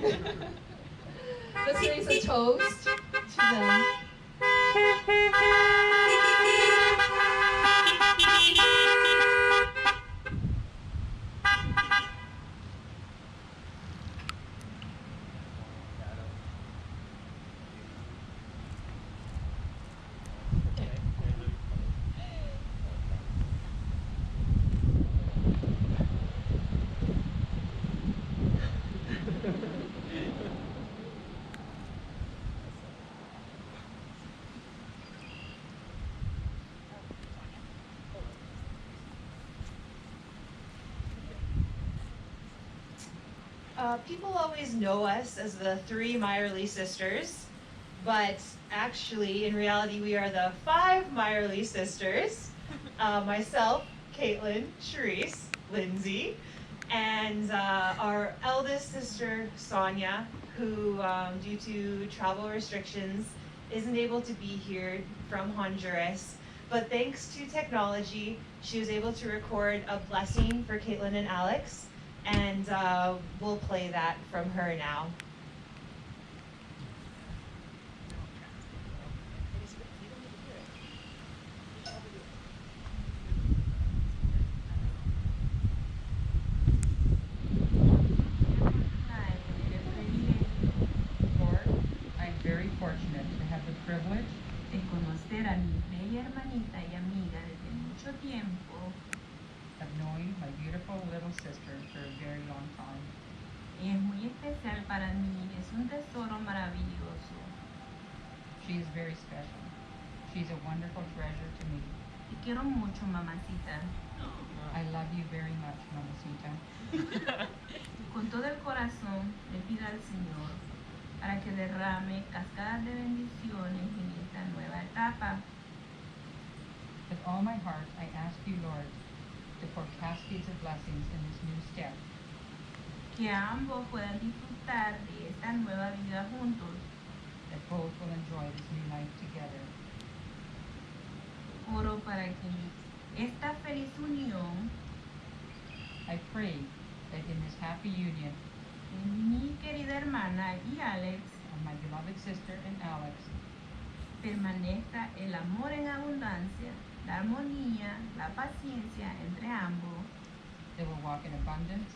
Let's raise a toast to them. People always know us as the three Meyerly sisters, but actually, in reality, we are the five Meyerly sisters. Myself, Kaitlyn, Charisse, Lindsay, and our eldest sister, Sonia, who, due to travel restrictions, isn't able to be here from Honduras. But thanks to technology, she was able to record a blessing for Kaitlyn and Alex, and we'll play that from her now. Lord, I'm very fortunate to have the privilege de conocer a mi bella hermanita y amiga desde mucho tiempo. of knowing my beautiful little sister for a very long time. Y es muy especial para mí, es un tesoro maravilloso. She is very special. She's a wonderful treasure to me. Te quiero mucho, mamacita. I love you very much, Mamacita. Con todo el corazón le pido al Señor para que derrame cascadas de bendiciones en esta nueva etapa. With all my heart, I ask you, Lord, to pour cascades of blessings in this new step, Que ambos puedan disfrutar de esta nueva vida juntos. that both will enjoy this new life together. Oro para que esta feliz unión I pray that in this happy union de mi querida hermana y Alex of my beloved sister and Alex, permanezca el amor en abundancia, la armonía, la paciencia entre ambos, they will walk in abundance,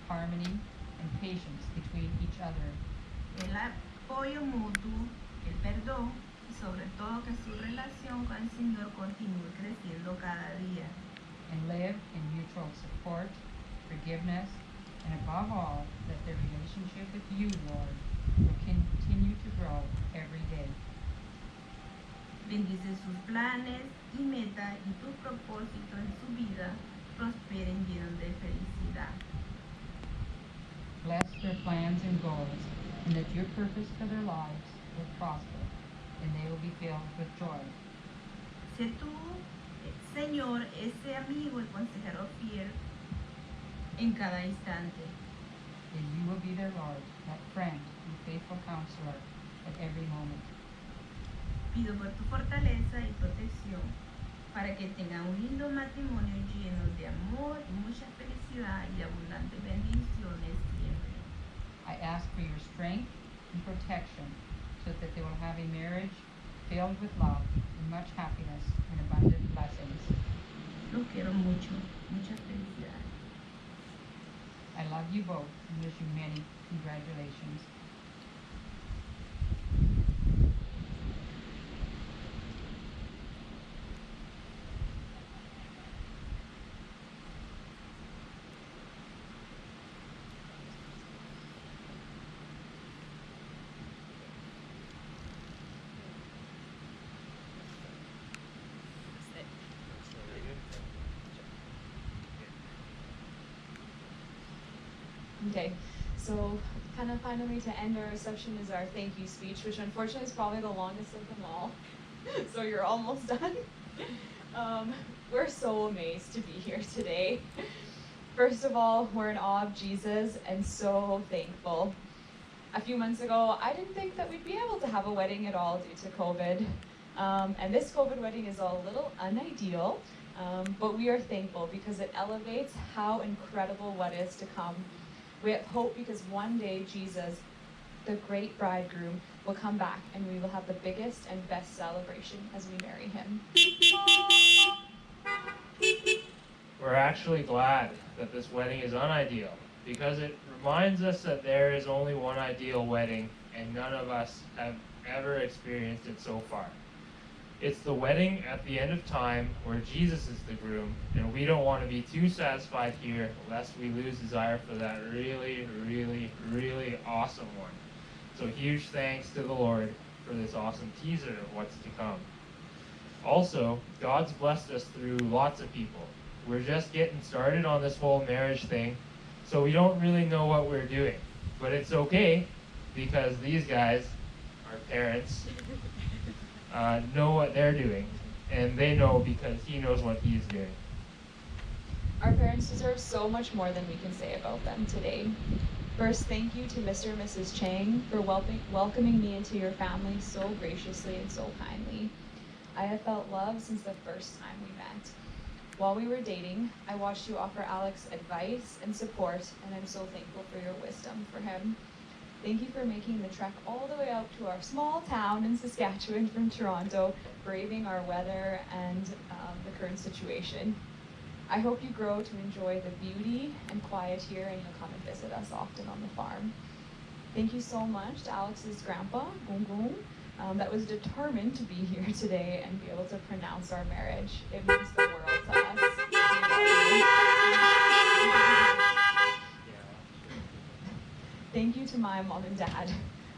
harmony, and patience between each other, el apoyo mutuo, el perdón y sobre todo que su relación con el Señor continúe creciendo cada día. and live in mutual support, forgiveness, and above all, that their relationship with you, Lord, will continue to grow every day. Bendice sus planes y metas y tus propósitos en su vida prosperen llenos de felicidad. Bless their plans and goals, and that your purpose for their lives will prosper, and they will be filled with joy. Sé tú, Señor, ese amigo y consejero fiel en cada instante. And you will be their Lord, that friend and faithful counselor at every moment. Pido por tu fortaleza y protección para que tengan un lindo matrimonio lleno de amor y mucha felicidad y abundantes bendiciones siempre. I ask for your strength and protection so that they will have a marriage filled with love and much happiness and abundant blessings. Los quiero mucho, mucha felicidad. I love you both and wish you many congratulations. Okay, so kind of finally to end our reception is our thank you speech, which unfortunately is probably the longest of them all. So you're almost done. We're so amazed to be here today. First of all, we're in awe of Jesus and so thankful. A few months ago, I didn't think that we'd be able to have a wedding at all due to COVID. And this COVID wedding is a little unideal, but we are thankful because it elevates how incredible what is to come. We have hope because one day Jesus, the great bridegroom, will come back and we will have the biggest and best celebration as we marry him. We're actually glad that this wedding is unideal because it reminds us that there is only one ideal wedding and none of us have ever experienced it so far. It's the wedding at the end of time where Jesus is the groom, and we don't want to be too satisfied here lest we lose desire for that really, really, really awesome one. So huge thanks to the Lord for this awesome teaser of what's to come. Also, God's blessed us through lots of people. We're just getting started on this whole marriage thing, so we don't really know what we're doing. But it's okay, because these guys, our parents, know what they're doing, and they know because he knows what he's doing. Our parents deserve so much more than we can say about them today. First, thank you to Mr. and Mrs. Chang for welcoming me into your family so graciously and so kindly. I have felt love since the first time we met. While we were dating, I watched you offer Alex advice and support, and I'm so thankful for your wisdom for him. Thank you for making the trek all the way out to our small town in Saskatchewan from Toronto, braving our weather and the current situation. I hope you grow to enjoy the beauty and quiet here, and you'll come and visit us often on the farm. Thank you so much to Alex's grandpa, Gung Gung, that was determined to be here today and be able to pronounce our marriage. It means the world to us. We love you. Thank you to my mom and dad.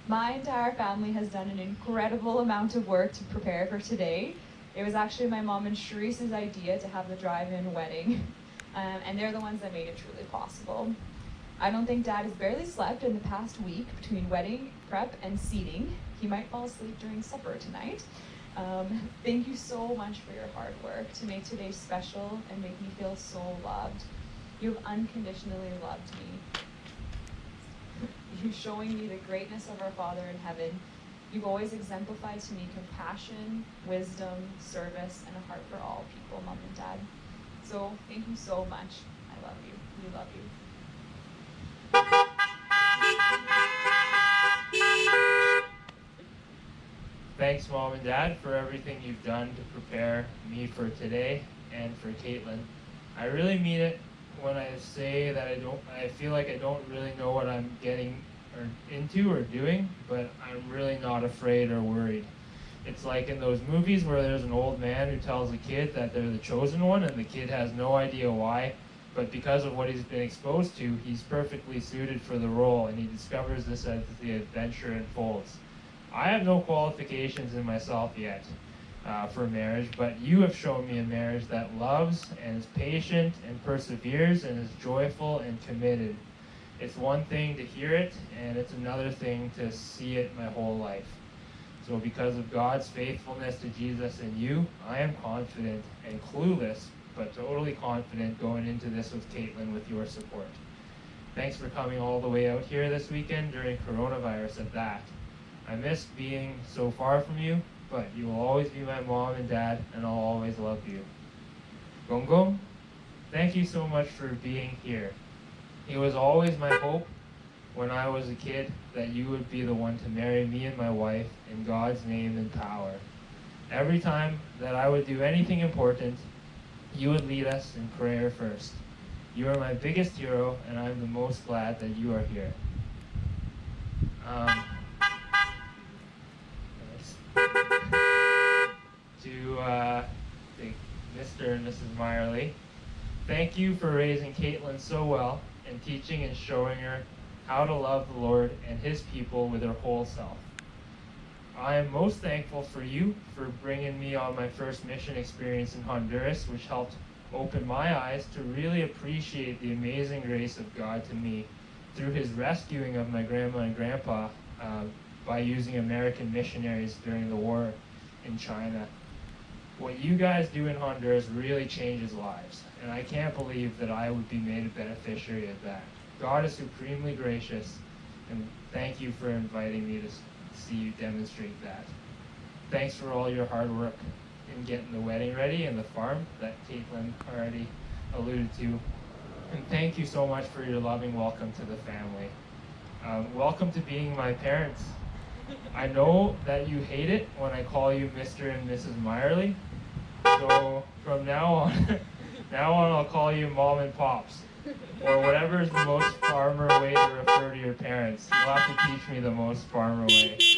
My entire family has done an incredible amount of work to prepare for today. It was actually my mom and Sharice's idea to have the drive-in wedding, and they're the ones that made it truly possible. I don't think Dad has barely slept in the past week between wedding prep and seating. He might fall asleep during supper tonight. Thank you so much for your hard work to make today special and make me feel so loved. You have unconditionally loved me. You're showing me the greatness of our Father in heaven. You've always exemplified to me compassion, wisdom, service, and a heart for all people, Mom and Dad. So thank you so much. I love you. We love you. Thanks, Mom and Dad, for everything you've done to prepare me for today and for Kaitlyn. I really mean it when I say that I feel like I don't really know what I'm getting into or doing, but I'm really not afraid or worried. It's like in those movies where there's an old man who tells a kid that they're the chosen one, and the kid has no idea why, but because of what he's been exposed to, he's perfectly suited for the role, and he discovers this as the adventure unfolds. I have no qualifications in myself yet for marriage, but you have shown me a marriage that loves and is patient and perseveres and is joyful and committed. It's one thing to hear it, and it's another thing to see it my whole life. So because of God's faithfulness to Jesus and you, I am confident and clueless, but totally confident going into this with Kaitlyn with your support. Thanks for coming all the way out here this weekend during coronavirus at that. I miss being so far from you, but you will always be my mom and dad, and I'll always love you. Gong Gong, thank you so much for being here. It was always my hope when I was a kid that you would be the one to marry me and my wife in God's name and power. Every time that I would do anything important, you would lead us in prayer first. You are my biggest hero, and I'm the most glad that you are here. To Mr. and Mrs. Meyerly, thank you for raising Kaitlyn so well and teaching and showing her how to love the Lord and His people with her whole self. I am most thankful for you for bringing me on my first mission experience in Honduras, which helped open my eyes to really appreciate the amazing grace of God to me through His rescuing of my grandma and grandpa by using American missionaries during the war in China. What you guys do in Honduras really changes lives, and I can't believe that I would be made a beneficiary of that. God is supremely gracious, and thank you for inviting me to see you demonstrate that. Thanks for all your hard work in getting the wedding ready and the farm that Kaitlyn already alluded to. and thank you so much for your loving welcome to the family. Welcome to being my parents. I know that you hate it when I call you Mr. and Mrs. Meyerly, so from now on, I'll call you Mom and Pops, or whatever is the most farmer way to refer to your parents. You'll have to teach me the most farmer way. It's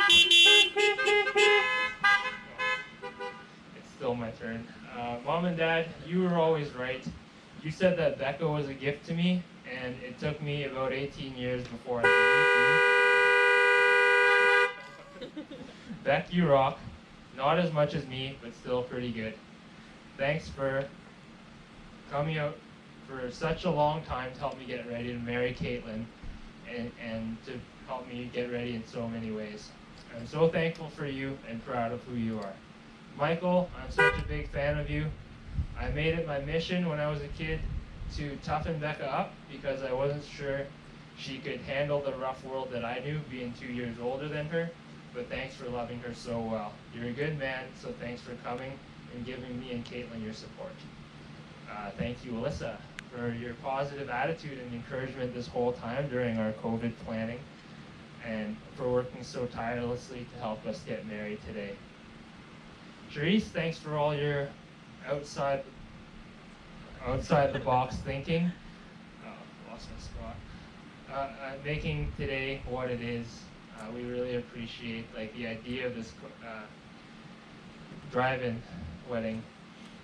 still my turn. Mom and Dad, you were always right. You said that Becca was a gift to me, and it took me about 18 years before I believed you. Beck, you rock. Not as much as me, but still pretty good. Thanks for coming out for such a long time to help me get ready to marry Kaitlyn, and to help me get ready in so many ways. I'm so thankful for you and proud of who you are. Michael, I'm such a big fan of you. I made it my mission when I was a kid to toughen Becca up because I wasn't sure she could handle the rough world that I knew, being 2 years older than her, but thanks for loving her so well. You're a good man, so thanks for coming and giving me and Kaitlyn your support. Thank you, Alyssa, for your positive attitude and encouragement this whole time during our COVID planning, and for working so tirelessly to help us get married today. Charisse, thanks for all your outside the box thinking. Lost my spot. Making today what it is. We really appreciate the idea of this drive-in wedding.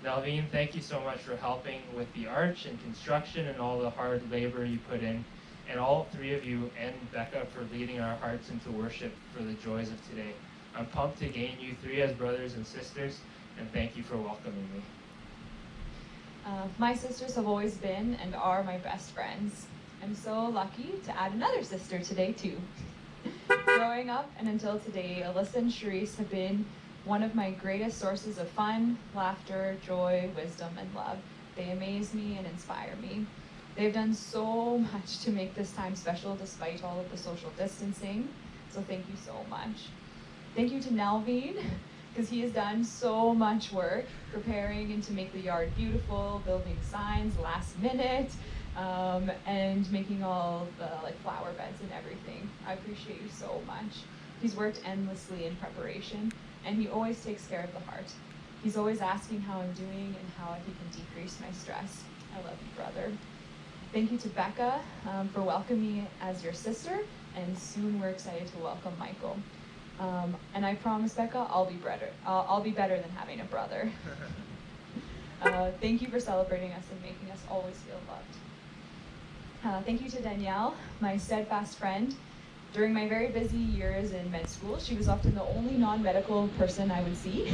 Nalveen, thank you so much for helping with the arch and construction and all the hard labor you put in, and all three of you and Becca for leading our hearts into worship for the joys of today. I'm pumped to gain you three as brothers and sisters, and thank you for welcoming me. My sisters have always been and are my best friends. I'm so lucky to add another sister today too. Growing up and until today, Alyssa and Charisse have been one of my greatest sources of fun, laughter, joy, wisdom, and love. They amaze me and inspire me. They've done so much to make this time special despite all of the social distancing, so thank you so much. Thank you to Nalveen, because he has done so much work preparing and to make the yard beautiful, building signs last minute, and making all the flower beds and everything. I appreciate you so much. He's worked endlessly in preparation, and he always takes care of the heart. He's always asking how I'm doing and how he can decrease my stress. I love you, brother. Thank you to Becca for welcoming me as your sister, and soon we're excited to welcome Michael. And I promise, Becca, I'll be better. I'll be better than having a brother. Thank you for celebrating us and making us always feel loved. Thank you to Danielle, my steadfast friend. During my very busy years in med school, she was often the only non-medical person I would see.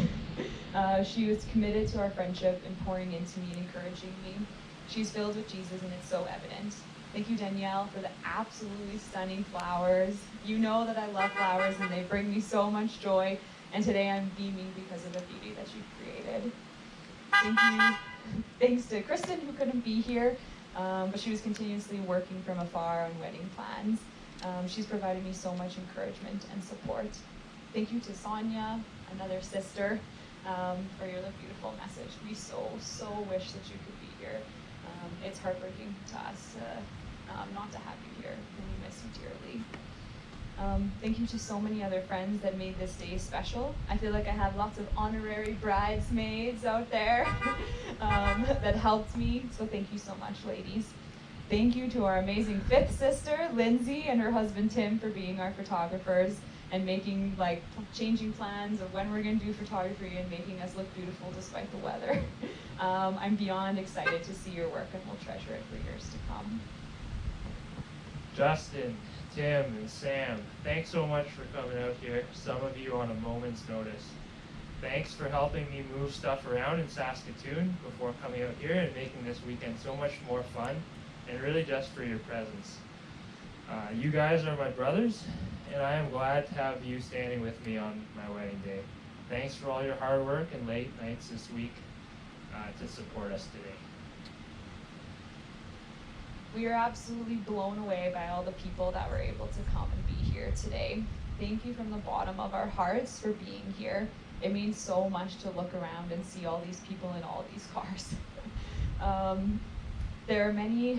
She was committed to our friendship and pouring into me and encouraging me. She's filled with Jesus, and it's so evident. Thank you, Danielle, for the absolutely stunning flowers. You know that I love flowers, and they bring me so much joy. And today I'm beaming because of the beauty that you've created. Thank you. Thanks to Kristen, who couldn't be here, but she was continuously working from afar on wedding plans. She's provided me so much encouragement and support. Thank you to Sonia, another sister, for your beautiful message. We so wish that you could be here. It's heartbreaking to us not to have you here, and we miss you dearly. Thank you to so many other friends that made this day special. I feel like I have lots of honorary bridesmaids out there that helped me, so thank you so much, ladies. Thank you to our amazing fifth sister, Lindsay, and her husband, Tim, for being our photographers and making, changing plans of when we're gonna do photography and making us look beautiful despite the weather. I'm beyond excited to see your work, and we'll treasure it for years to come. Justin, Tim, and Sam, thanks so much for coming out here, some of you on a moment's notice. Thanks for helping me move stuff around in Saskatoon before coming out here and making this weekend so much more fun, and really just for your presence. You guys are my brothers, and I am glad to have you standing with me on my wedding day. Thanks for all your hard work and late nights this week to support us today. We are absolutely blown away by all the people that were able to come and be here today. Thank you from the bottom of our hearts for being here. It means so much to look around and see all these people in all these cars. There are many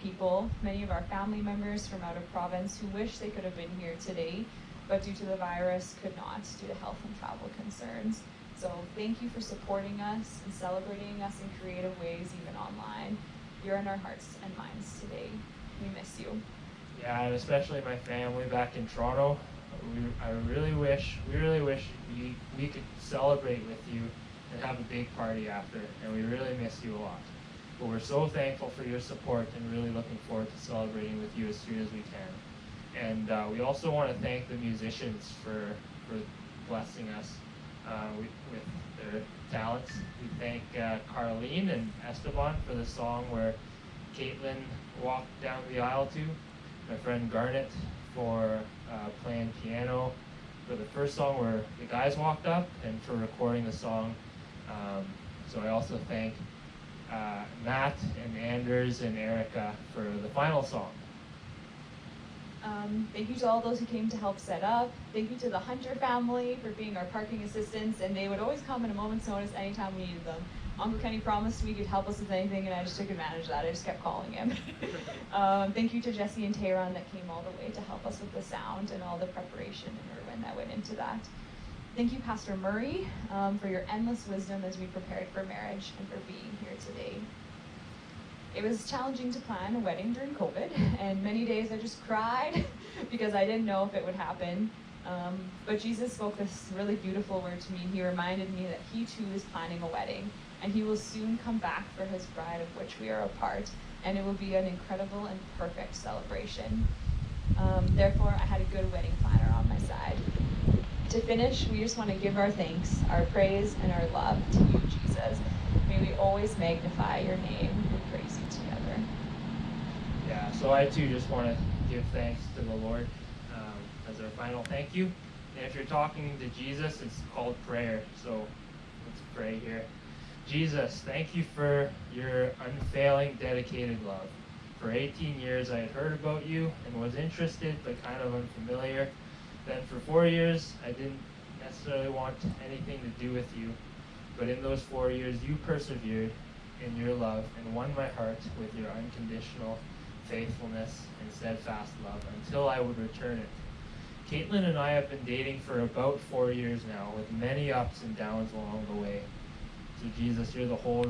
people, many of our family members from out of province who wish they could have been here today, but due to the virus could not due to health and travel concerns. So thank you for supporting us and celebrating us in creative ways, even online. You're in our hearts and minds today. We miss you. Yeah, and especially my family back in Toronto. We really wish we could celebrate with you and have a big party after, and we really miss you a lot. But we're so thankful for your support and really looking forward to celebrating with you as soon as we can. And we also want to thank the musicians for blessing us with their talents. We thank Carlene and Esteban for the song where Kaitlyn walked down the aisle to. My friend Garnet for playing piano for the first song where the guys walked up, and for recording the song. So I also thank Matt and Anders and Erica for the final song. Thank you to all those who came to help set up. Thank you to the Hunter family for being our parking assistants, and they would always come at a moment's notice anytime we needed them. Uncle Kenny promised me he'd help us with anything, and I just took advantage of that. I just kept calling him. Thank you to Jesse and Tayron that came all the way to help us with the sound and all the preparation and Irwin that went into that. Thank you, Pastor Murray, for your endless wisdom as we prepared for marriage and for being here today. It was challenging to plan a wedding during COVID, and many days I just cried because I didn't know if it would happen. But Jesus spoke this really beautiful word to me. He reminded me that he too is planning a wedding, and he will soon come back for his bride, of which we are a part, and it will be an incredible and perfect celebration. Therefore, I had a good wedding planner on my side. To finish, we just want to give our thanks, our praise, and our love to you, Jesus. May we always magnify your name and praise you together. Yeah, so I too just want to give thanks to the Lord as our final thank you. And if you're talking to Jesus, it's called prayer. So let's pray here. Jesus, thank you for your unfailing, dedicated love. For 18 years, I had heard about you and was interested, but kind of unfamiliar. Then for 4 years, I didn't necessarily want anything to do with you. But in those 4 years, you persevered in your love and won my heart with your unconditional faithfulness and steadfast love until I would return it. Kaitlyn and I have been dating for about 4 years now, with many ups and downs along the way. So Jesus, you're the whole